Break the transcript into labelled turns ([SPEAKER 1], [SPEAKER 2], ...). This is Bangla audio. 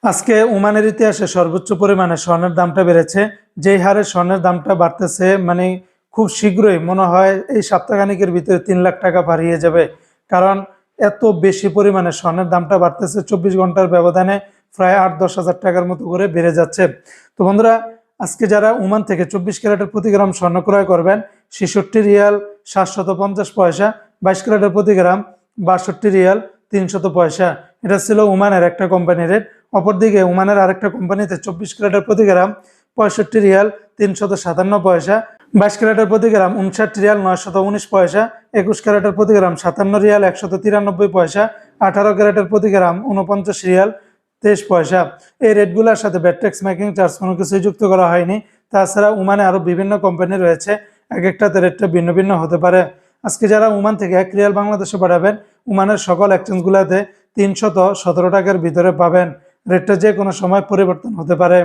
[SPEAKER 1] আজকে ওমানের ইতিহাসে সর্বোচ্চ পরিমাণে স্বর্ণের দামটা বেড়েছে। যেই হারে স্বর্ণের দামটা বাড়তেছে, মানে খুব শীঘ্রই মনে হয় এই সপ্তাহখানিকের ভিতরে 3 লাখ টাকা বাড়িয়ে যাবে। কারণ এত বেশি পরিমাণে স্বর্ণের দামটা বাড়তেছে, 24 ঘন্টার ব্যবধানে প্রায় 8-10 হাজার টাকার মতো করে বেড়ে যাচ্ছে। তো বন্ধুরা, আজকে যারা ওমান থেকে 24 ক্যারেটের প্রতি গ্রাম স্বর্ণ ক্রয় করবেন, 66 রিয়াল 750 পয়সা, 22 ক্যারেটের প্রতি গ্রাম 62 রিয়াল 300 পয়সা। এটা ছিল ওমানের একটা কোম্পানির রেট। অপরদিকে ওমানের আরেকটা কোম্পানিতে 24 ক্যারেটের প্রতি গ্রাম 65 রিয়াল 357 পয়সা, 22 ক্যারেটের প্রতি গ্রাম 59 রিয়াল 919 পয়সা, 21 ক্যারেটের প্রতি গ্রাম 57 রিয়াল 193 পয়সা, 18 ক্যারেটের প্রতি গ্রাম 49 রিয়াল 23 পয়সা। এই রেটগুলোর সাথে ভ্যাট ট্যাক্স মেকিং চার্জ কোনো কিছুই যুক্ত করা হয়নি। তাছাড়া ওমানে আরো বিভিন্ন কোম্পানি রয়েছে, এক একটাতে রেটটা ভিন্ন ভিন্ন হতে পারে। আজকে যারা ওমান থেকে 1 রিয়াল বাংলাদেশে পাঠাবেন, ওমানের সকল এক্সচেঞ্জগুলোতে 317 টাকার ভিতরে পাবেন। রেটটা যে কোনো সময় পরিবর্তন হতে পারে।